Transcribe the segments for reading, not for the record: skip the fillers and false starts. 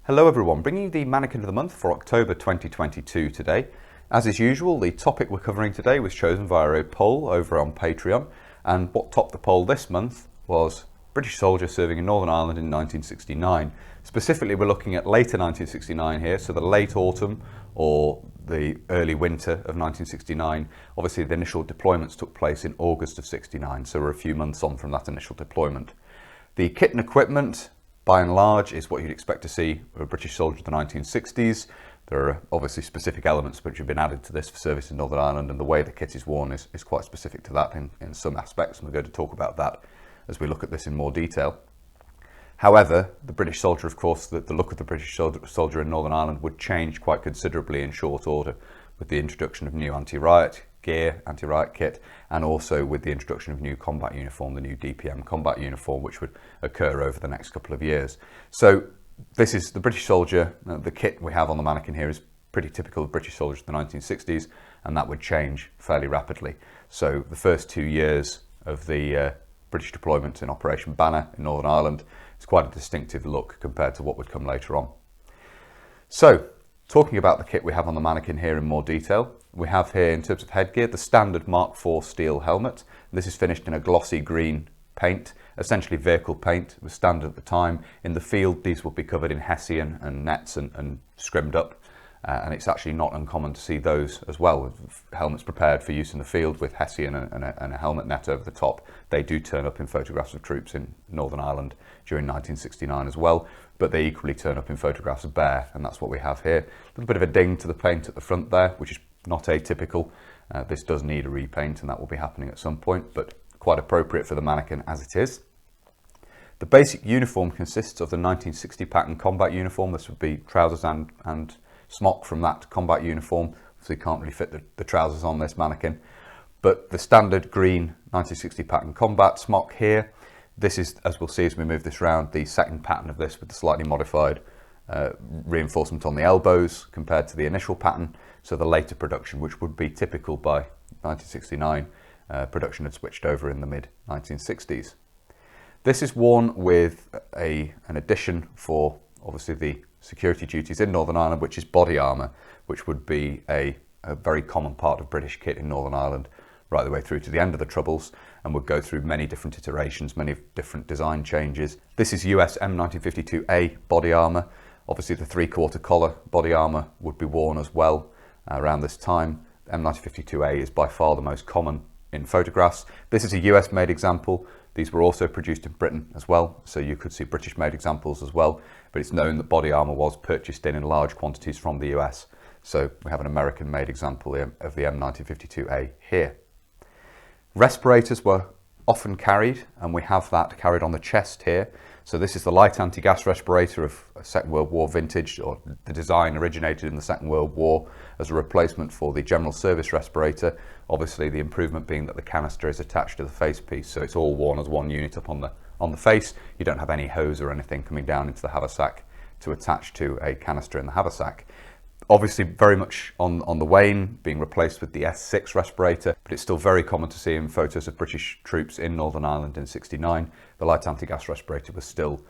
Hello everyone, bringing you the Mannequin of the Month for October 2022 today. As is usual, the topic we're covering today was chosen via a poll over on Patreon, and what topped the poll this month was British soldier serving in Northern Ireland in 1969. Specifically, we're looking at later 1969 here, so the late autumn or the early winter of 1969. Obviously, the initial deployments took place in August of 69, so we're a few months on from that initial deployment. The kit and equipment, by and large, is what you'd expect to see of a British soldier of the 1960s. There are obviously specific elements which have been added to this for service in Northern Ireland, and the way the kit is worn is quite specific to that in some aspects, and we're going to talk about that as we look at this in more detail. However, the British soldier, of course, the look of the British soldier in Northern Ireland would change quite considerably in short order with the introduction of new anti-riot gear, anti-riot kit, and also with the introduction of new combat uniform, the new DPM combat uniform, which would occur over the next couple of years. So this is the British soldier. The kit we have on the mannequin here is pretty typical of British soldiers of the 1960s, and that would change fairly rapidly. So the first 2 years of the British deployment in Operation Banner in Northern Ireland is quite a distinctive look compared to what would come later on. So, talking about the kit we have on the mannequin here in more detail, we have here in terms of headgear the standard Mark IV steel helmet. This is finished in a glossy green paint, essentially vehicle paint. It was standard at the time. In the field, these will be covered in hessian and nets and scrimmed up. And it's actually not uncommon to see those as well. Helmets prepared for use in the field with hessian and a helmet net over the top. They do turn up in photographs of troops in Northern Ireland during 1969 as well, but they equally turn up in photographs of bare, and that's what we have here. A little bit of a ding to the paint at the front there, which is not atypical. This does need a repaint, and that will be happening at some point, but quite appropriate for the mannequin as it is. The basic uniform consists of the 1960 pattern combat uniform. This would be trousers and smock from that combat uniform, so you can't really fit the trousers on this mannequin. But the standard green 1960 pattern combat smock here, this is, as we'll see as we move this round, the second pattern of this with the slightly modified reinforcement on the elbows compared to the initial pattern. So the later production, which would be typical by 1969, production had switched over in the mid 1960s. This is worn with an addition for obviously the security duties in Northern Ireland, which is body armour, which would be a very common part of British kit in Northern Ireland right the way through to the end of the Troubles, and would go through many different iterations, many different design changes. This is US M1952A body armour. Obviously the three-quarter collar body armour would be worn as well around this time. M1952A is by far the most common in photographs. This is a US made example. These were also produced in Britain as well, so you could see British made examples as well, but it's known that body armour was purchased in large quantities from the US. So we have an American made example of the M1952A here. Respirators were often carried, and we have that carried on the chest here. So this is the light anti-gas respirator of Second World War vintage, or the design originated in the Second World War as a replacement for the general service respirator. Obviously the improvement being that the canister is attached to the face piece, so it's all worn as one unit up on the face. You don't have any hose or anything coming down into the haversack to attach to a canister in the haversack. Obviously very much on the wane, being replaced with the S6 respirator, but it's still very common to see in photos of British troops in Northern Ireland in 69. The light anti-gas respirator was still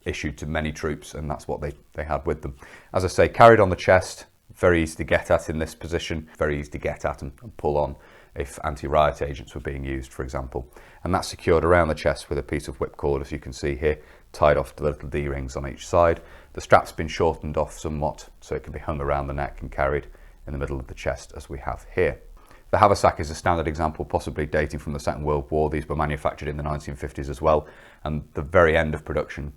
issued to many troops, and that's what they had with them. As I say, carried on the chest, very easy to get at in this position, very easy to get at and pull on if anti-riot agents were being used, for example. And that's secured around the chest with a piece of whipcord, as you can see here, tied off to the little D-rings on each side. The strap's been shortened off somewhat, so it can be hung around the neck and carried in the middle of the chest, as we have here. The haversack is a standard example, possibly dating from the Second World War. These were manufactured in the 1950s as well, and the very end of production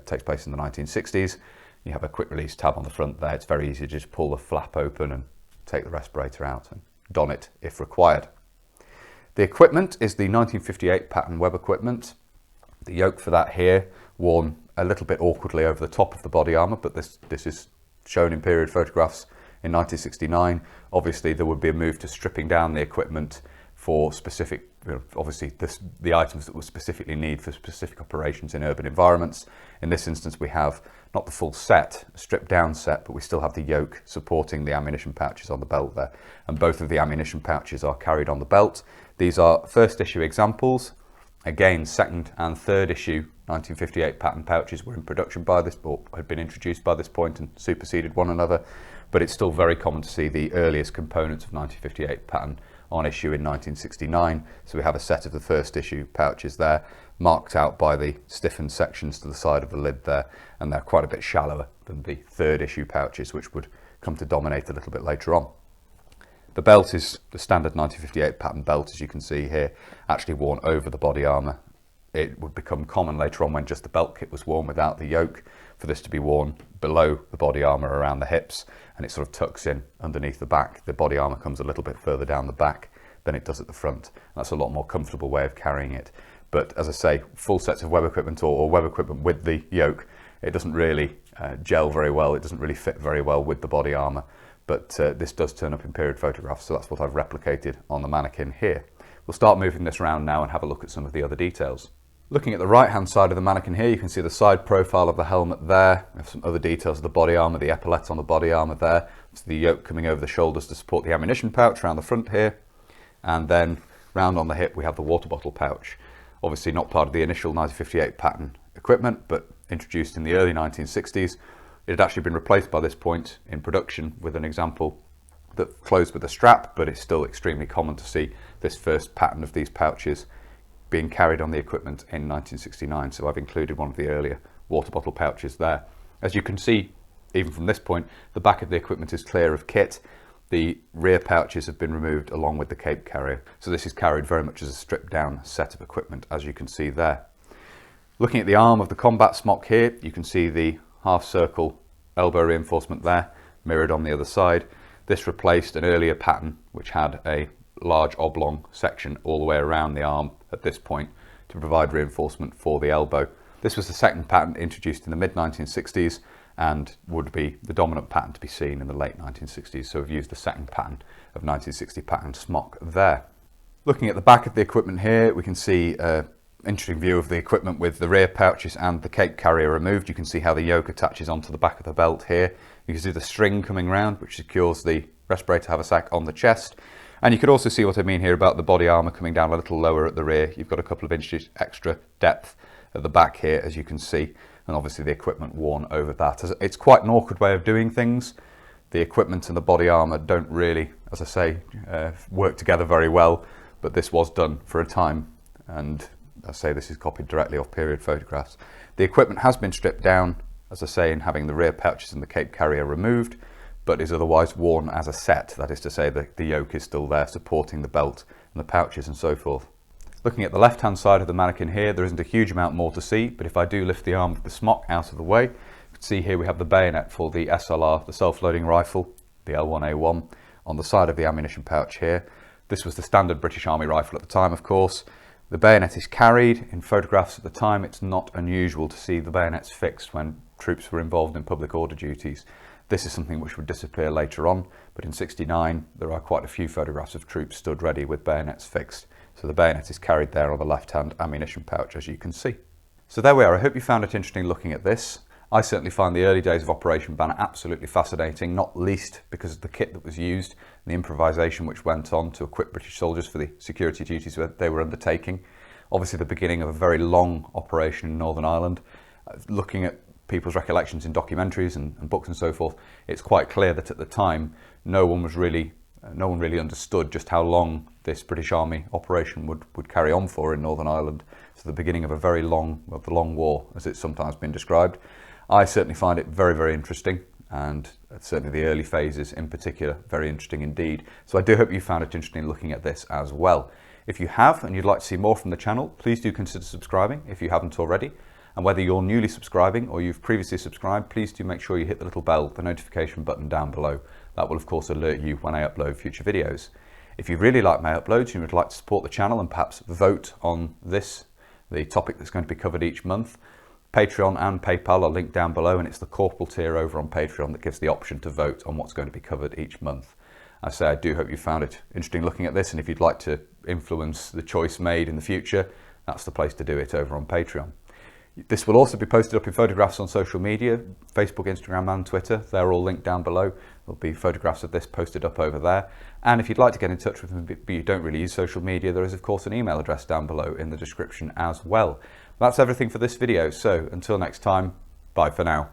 takes place in the 1960s. You have a quick release tab on the front there. It's very easy to just pull the flap open and take the respirator out and don it if required. The equipment is the 1958 pattern web equipment. The yoke for that here, worn a little bit awkwardly over the top of the body armour, but this is shown in period photographs in 1969. Obviously there would be a move to stripping down the equipment for specific, obviously the items that were specifically needed for specific operations in urban environments. In this instance we have not the full set, stripped down set, but we still have the yoke supporting the ammunition pouches on the belt there. And both of the ammunition pouches are carried on the belt. These are first issue examples. Again, second and third issue 1958 pattern pouches were in production by this, or had been introduced by this point and superseded one another, but it's still very common to see the earliest components of 1958 pattern on issue in 1969. So we have a set of the first issue pouches there, marked out by the stiffened sections to the side of the lid there, and they're quite a bit shallower than the third issue pouches, which would come to dominate a little bit later on. The belt is the standard 1958 pattern belt, as you can see here, actually worn over the body armour. It would become common later on when just the belt kit was worn without the yoke for this to be worn below the body armour around the hips, and it sort of tucks in underneath the back. The body armour comes a little bit further down the back than it does at the front. That's a lot more comfortable way of carrying it. But as I say, full sets of web equipment or web equipment with the yoke, it doesn't really gel very well. It doesn't really fit very well with the body armour. But this does turn up in period photographs, so that's what I've replicated on the Mannequin here. We'll start moving this around now and have a look at some of the other details. Looking at the right hand side of the Mannequin here, you can see the side profile of the helmet there. We have some other details of the body armour, the epaulettes on the body armour there. It's the yoke coming over the shoulders to support the ammunition pouch around the front here. And then round on the hip we have the water bottle pouch. Obviously not part of the initial 1958 pattern equipment, but introduced in the early 1960s. It had actually been replaced by this point in production with an example that closed with a strap, but it's still extremely common to see this first pattern of these pouches being carried on the equipment in 1969. So I've included one of the earlier water bottle pouches there. As you can see, even from this point, the back of the equipment is clear of kit. The rear pouches have been removed along with the cape carrier. So this is carried very much as a stripped down set of equipment, as you can see there. Looking at the arm of the combat smock here, you can see the half circle elbow reinforcement there, mirrored on the other side. This replaced an earlier pattern which had a large oblong section all the way around the arm at this point to provide reinforcement for the elbow. This was the second pattern introduced in the mid-1960s and would be the dominant pattern to be seen in the late 1960s. So we've used the second pattern of 1960 pattern smock there. Looking at the back of the equipment here, we can see an interesting view of the equipment with the rear pouches and the cape carrier removed. You can see how the yoke attaches onto the back of the belt here. You can see the string coming round, which secures the respirator haversack on the chest. And you could also see what I mean here about the body armour coming down a little lower at the rear. You've got a couple of inches extra depth at the back here, as you can see, and obviously the equipment worn over that. It's quite an awkward way of doing things. The equipment and the body armour don't really, as I say, work together very well, but this was done for a time, and I say this is copied directly off period photographs. The equipment has been stripped down, as I say, in having the rear pouches and the cape carrier removed, but is otherwise worn as a set. That is to say that the yoke is still there supporting the belt and the pouches and so forth. Looking at the left hand side of the Mannequin here, there isn't a huge amount more to see, but if I do lift the arm of the smock out of the way, you can see here we have the bayonet for the SLR, the self-loading rifle, the L1A1, on the side of the ammunition pouch here. This was the standard British Army rifle at the time, of course. The bayonet is carried. In photographs at the time, it's not unusual to see the bayonets fixed when troops were involved in public order duties. This is something which would disappear later on, but in '69 there are quite a few photographs of troops stood ready with bayonets fixed. So the bayonet is carried there on the left-hand ammunition pouch, as you can see. So there we are. I hope you found it interesting looking at this. I certainly find the early days of Operation Banner absolutely fascinating, not least because of the kit that was used and the improvisation which went on to equip British soldiers for the security duties that they were undertaking. Obviously the beginning of a very long operation in Northern Ireland. Looking at people's recollections in documentaries and books and so forth, it's quite clear that at the time no one really understood just how long this British Army operation would carry on for in Northern Ireland. So the beginning of a very long, well, the Long War, as it's sometimes been described. I certainly find it very, very interesting, and certainly the early phases in particular, very interesting indeed. So I do hope you found it interesting looking at this as well. If you have and you'd like to see more from the channel, please do consider subscribing if you haven't already. And whether you're newly subscribing or you've previously subscribed, please do make sure you hit the little bell, the notification button down below. That will of course alert you when I upload future videos. If you really like my uploads and would like to support the channel and perhaps vote on this, the topic that's going to be covered each month, Patreon and PayPal are linked down below, and it's the corporal tier over on Patreon that gives the option to vote on what's going to be covered each month. I say I do hope you found it interesting looking at this, and if you'd like to influence the choice made in the future, that's the place to do it over on Patreon. This will also be posted up in photographs on social media, Facebook, Instagram and Twitter. They're all linked down below. There'll be photographs of this posted up over there. And if you'd like to get in touch with me but you don't really use social media, there is of course an email address down below in the description as well. That's everything for this video. So until next time, bye for now.